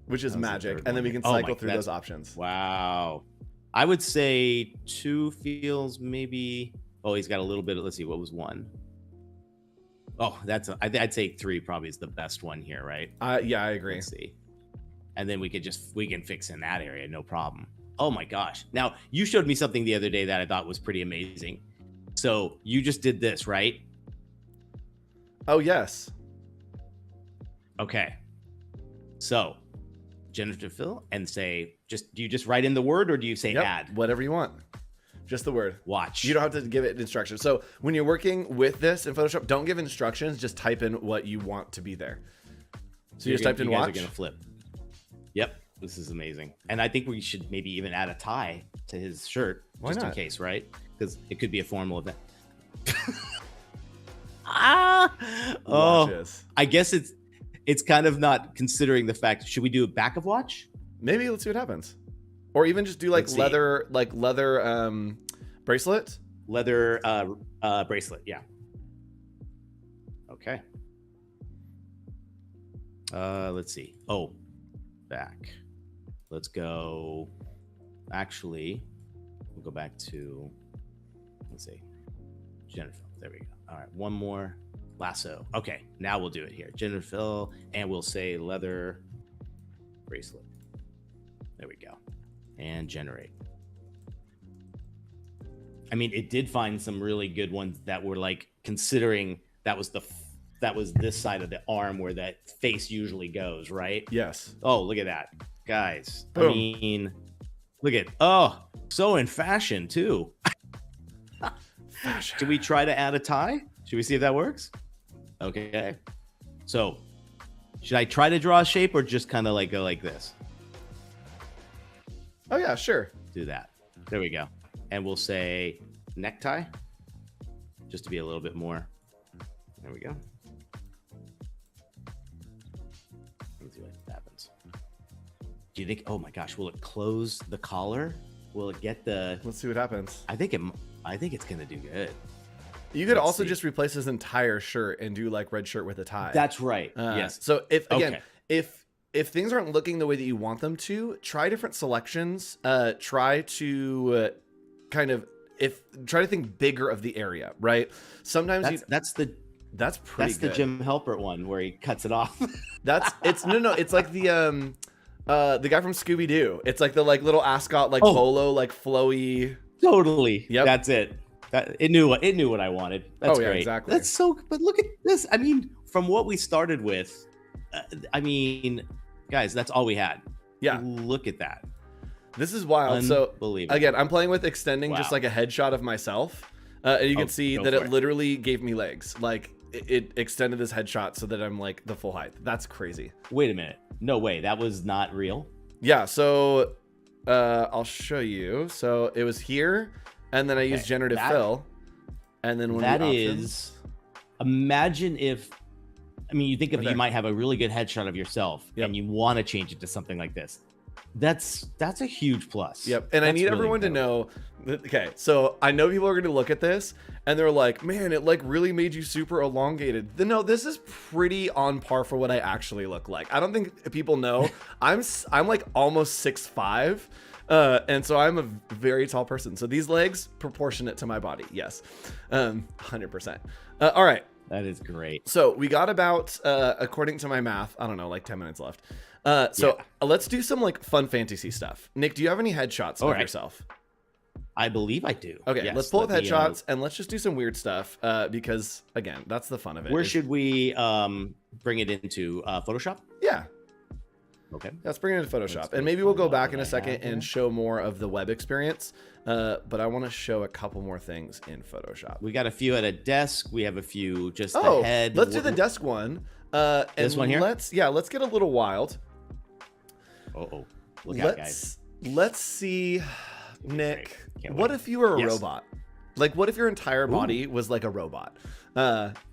which is magic. And then we can cycle through those options. Wow. I would say 2 feels maybe. Oh, he's got a little bit of. Let's see. What was 1? Oh, I'd say 3 probably is the best one here, right? Yeah, I agree. Let's see. And then we can fix in that area, no problem. Oh my gosh. Now, you showed me something the other day that I thought was pretty amazing. So you just did this, right? Oh, yes. Okay. So generative fill and say, do you just write in the word, or do you say add? Whatever you want. Just the word. Watch. You don't have to give it instructions. So when you're working with this in Photoshop, don't give instructions. Just type in what you want to be there. So you just typed in watch. You guys are going to flip. Yep. This is amazing. And I think we should maybe even add a tie to his shirt. Why just not? In case, right? Because it could be a formal event. I guess it's kind of not considering the fact. Should we do a back of watch? Maybe. Let's see what happens. Or even just do leather bracelet. Leather bracelet. Yeah. Okay. Let's see. Oh, back. Let's go. Actually, we'll go back to, let's see, Generative Fill. There we go. All right, one more. Lasso. Okay, now we'll do it here. Generative Fill, and we'll say leather bracelet. There we go. And generate. I mean, it did find some really good ones that were like, considering that was this side of the arm where that face usually goes, right? Yes. Oh, look at that, guys. Boom. I mean, look at, so in fashion too. Fashion. Should we try to add a tie? Should we see if that works? Okay. So should I try to draw a shape or just kind of like go like this? Oh yeah, sure. Do that. There we go. And we'll say necktie, just to be a little bit more. There we go. Let's see what happens. Do you think, oh my gosh, will it close the collar? Will it get the, Let's see what happens. I think it's going to do good. You could Let's also see. just replace his entire shirt and do like red shirt with a tie. That's right. Yes. So if Okay. if things aren't looking the way that you want them to, try different selections. Try to try to think bigger of the area, right? Sometimes That's pretty the good. Jim Halpert one where he cuts it off. It's like the guy from Scooby Doo. It's like the like little ascot like bolo like flowy. Totally. Yep. That's it. It knew what I wanted. That's Oh, yeah, great. exactly. That's so. But look at this. I mean, from what we started with, I mean, guys, that's all we had. Yeah. Look at that. This is wild. So Unbelievable. again, I'm playing with extending just Wow. like a headshot of myself. And you can see go that for it it. literally gave me legs. Like it extended this headshot so that I'm like the full height. That's crazy. Wait a minute. No way. That was not real. Yeah. So I'll show you. So it was here, and then I used Generative Fill, and then That is. Imagine if. I mean, you think of Okay. you might have a really good headshot of yourself, Yep. and you want to change it to something like this. That's a huge plus. Yep. And I That's need really everyone to incredible. know. Okay. So I know people are going to look at this and they're like, man, it like really made you super elongated. No, this is pretty on par for what I actually look like. I don't think people know. I'm like almost 6'5". And so I'm a very tall person. So these legs proportionate to my body. Yes. 100%. All right. That is great. So we got about, according to my math, I don't know, like 10 minutes left. Let's do some like fun fantasy stuff. Nick, do you have any headshots of yourself? I believe I do. Okay, Yes, let's pull up let me, headshots and let's just do some weird stuff because, again, that's the fun of it. Where should we bring it into Photoshop? Yeah, Okay. let's bring it into Photoshop. Let's And go maybe we'll go find back what in a I second have here. and show more of the web experience. But I want to show a couple more things in Photoshop. We got a few at a desk. We have a few just Oh, ahead. let's do the desk one. And This one here? Let's get a little wild. Oh, look out, guys. Let's see, Nick. Can't What wait. if you were a Yes. robot? Like, what if your entire body was like a robot?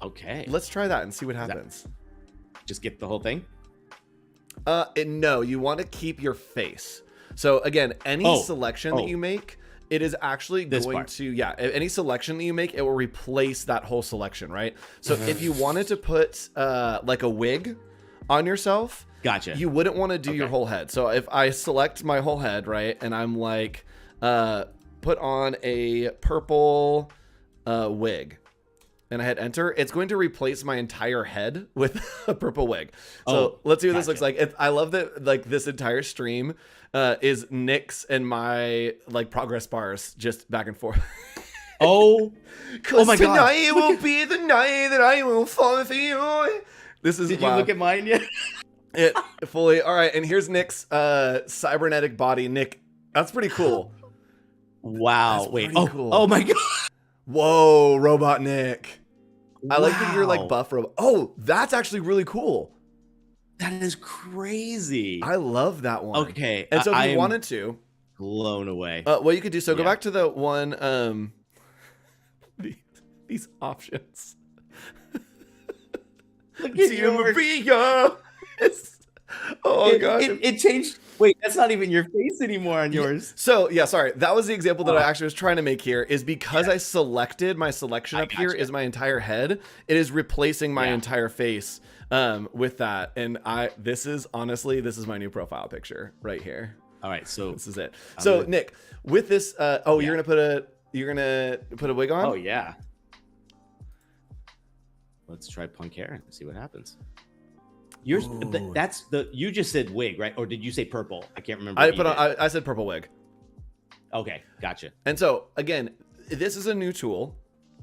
Okay. Let's try that and see what happens. Just get the whole thing. No, you want to keep your face. So again, any selection that you make, it is actually This going part. to, any selection that you make, it will replace that whole selection, right? So if you wanted to put like a wig on yourself, Gotcha. you wouldn't want to do your Okay. whole head. So if I select my whole head, right, and I'm like, put on a purple wig, and I hit enter, it's going to replace my entire head with a purple wig. So let's see what this looks like. I love that like this entire stream is Nick's and my like progress bars just back and forth. Oh my God. Tonight will be the night that I will fall for you. This is Did you wow. look at mine yet? It fully. All right, and here's Nick's cybernetic body. Nick, that's pretty cool. Wow. That's Wait. pretty cool. Oh my God. Whoa, robot Nick. I like that you're like Wow. buff robot. Oh, that's actually really cool. That is crazy. I love that one. Okay. And so if I you am wanted to, blown away. what you could do, so go Yeah. back to the one, these options. Look at Dear yours. Maria. Oh it, gosh. it changed. Wait, that's not even your face anymore on yours. So yeah, sorry. That was the example that I Oh. actually was trying to make here is because I selected my selection up here gotcha. is my entire head. It is replacing my Yeah. entire face with that. And this is my new profile picture right here. All right, so This is it. So Nick, with this, you're gonna put a wig on? Oh yeah. Let's try punk hair and see what happens. Yours, you just said wig, right? Or did you say purple? I can't remember. I said purple wig. Okay, gotcha. And so again, this is a new tool.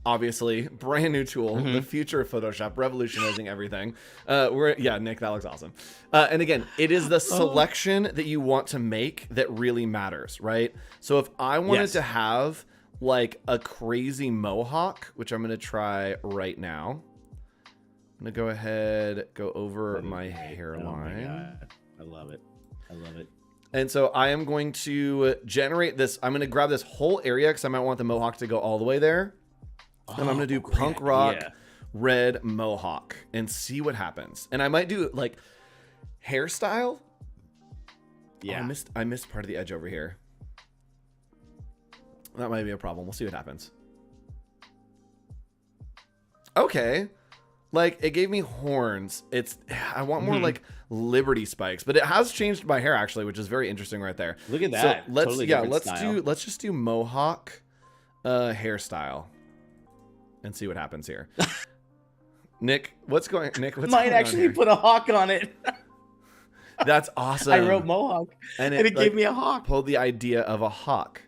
Obviously, brand new tool, the future of Photoshop, revolutionizing everything. Nick, that looks awesome. And again, it is the selection that you want to make that really matters, right? So if I wanted to have like a crazy mohawk, which I'm gonna try right now. I'm gonna go ahead, go over my hairline. Oh my God. I love it. I love it. And so I am going to generate this. I'm gonna grab this whole area because I might want the mohawk to go all the way there. And I'm gonna do punk rock red mohawk and see what happens. And I might do like hairstyle. Yeah, I missed part of the edge over here. That might be a problem. We'll see what happens. Okay, like it gave me horns. I want more like Liberty spikes, but it has changed my hair actually, which is very interesting right there. Look at that. So Totally let's just do mohawk hairstyle. And see what happens here. Nick, what's going Might actually put a hawk on it. That's awesome. I wrote mohawk and it gave me a hawk. Pulled the idea of a hawk.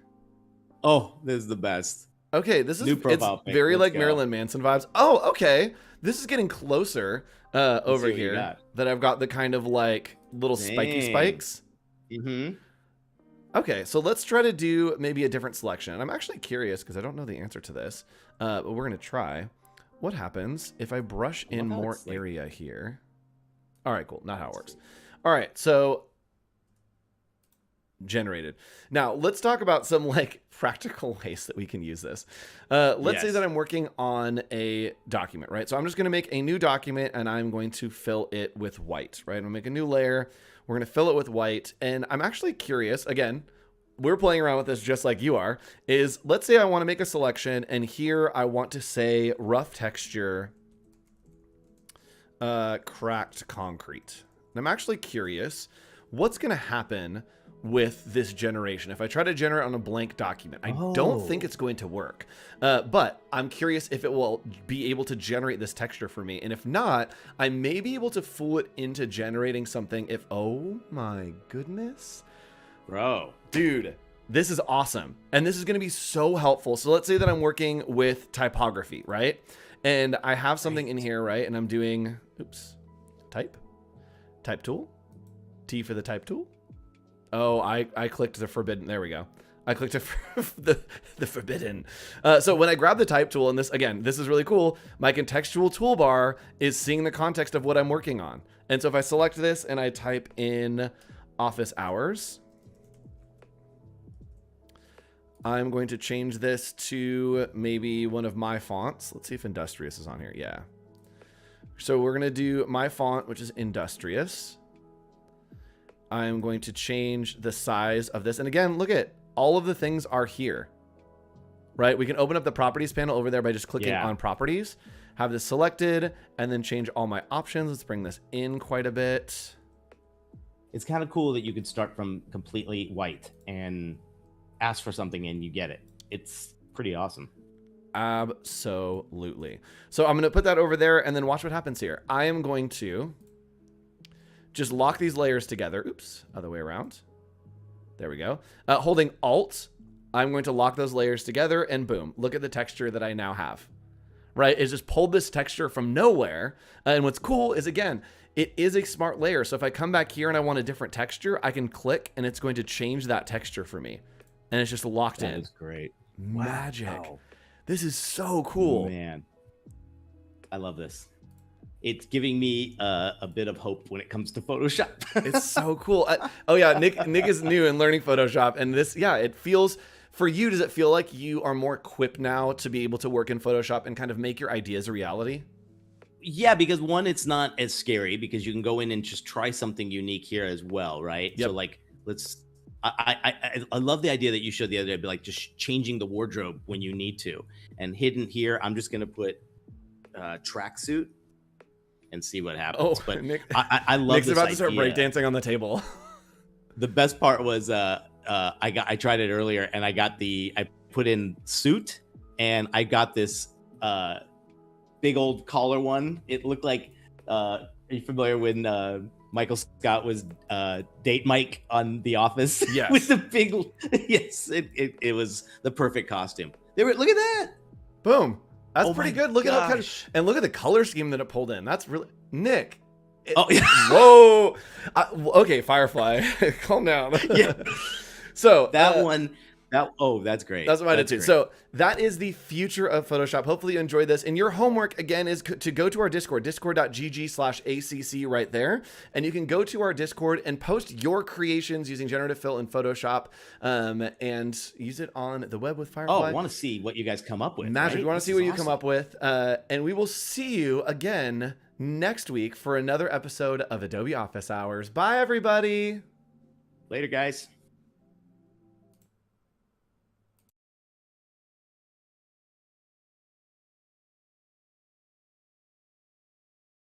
Oh, this is the best. Okay, this is New profile pic. very Let's like go. Marilyn Manson vibes. Oh, okay. This is getting closer over here. That I've got the kind of like little spiky spikes. Okay, so let's try to do maybe a different selection. I'm actually curious because I don't know the answer to this, but we're going to try. What happens if I brush in more area here? All right, cool. Not how it works. All right, so generated. Now, let's talk about some like practical ways that we can use this. Let's say that I'm working on a document, right? So I'm just going to make a new document and I'm going to fill it with white, right? I'm going to make a new layer. We're going to fill it with white. And I'm actually curious, again, we're playing around with this just like you are, is let's say I want to make a selection and here I want to say rough texture, cracked concrete. And I'm actually curious what's going to happen with this generation. If I try to generate on a blank document, I don't think it's going to work. But I'm curious if it will be able to generate this texture for me. And if not, I may be able to fool it into generating something if, oh my goodness. Bro. Dude, this is awesome. And this is going to be so helpful. So let's say that I'm working with typography, right? And I have something in here, right? And I'm doing, type tool, T for the type tool. Oh, I clicked the forbidden. There we go. I clicked the forbidden. So when I grab the type tool, and this is really cool. My contextual toolbar is seeing the context of what I'm working on. And so if I select this and I type in office hours, I'm going to change this to maybe one of my fonts. Let's see if Industrious is on here. Yeah. So we're going to do my font, which is Industrious. I'm going to change the size of this. And again, look at all of the things are here, right? We can open up the properties panel over there by just clicking on properties, have this selected, and then change all my options. Let's bring this in quite a bit. It's kind of cool that you could start from completely white and ask for something and you get it. It's pretty awesome. Absolutely. So I'm going to put that over there and then watch what happens here. I am going to just lock these layers together. Oops, other way around. There we go. Holding Alt, I'm going to lock those layers together and boom, look at the texture that I now have. Right? It's just pulled this texture from nowhere. And what's cool is, again, it is a smart layer. So if I come back here and I want a different texture, I can click and it's going to change that texture for me. And it's just locked in. That is great. Magic. Wow. This is so cool. Man, I love this. It's giving me a bit of hope when it comes to Photoshop. It's so cool. Nick is new and learning Photoshop, and this, it feels, for you, does it feel like you are more equipped now to be able to work in Photoshop and kind of make your ideas a reality? Yeah, because one, it's not as scary because you can go in and just try something unique here as well, right? Yep. So like I love the idea that you showed the other day, be like just changing the wardrobe when you need to. And hidden here, I'm just gonna put tracksuit and see what happens. But Nick, I love Nick's this about to start idea. breakdancing on the table. The best part was I tried it earlier, and I put in suit, and I got this big old collar one. It looked like are you familiar when Michael Scott was date Mike on The Office? Yes. With the big yes, it was the perfect costume. Look at that. Boom. That's Oh pretty my good. Look at how gosh. and look at the color scheme that it pulled in. That's really Nick. Oh yeah. Whoa. Okay, Firefly. Calm down. Yeah. So That one. That's great. That's what I did too. Great. So that is the future of Photoshop. Hopefully you enjoyed this. And your homework, again, is to go to our Discord, discord.gg/ACC right there. And you can go to our Discord and post your creations using Generative Fill in Photoshop and use it on the web with Firefly. Oh, I want to see what you guys come up with. Magic. Right? We want to This see is what you awesome. come up with. And we will see you again next week for another episode of Adobe Office Hours. Bye, everybody. Later, guys.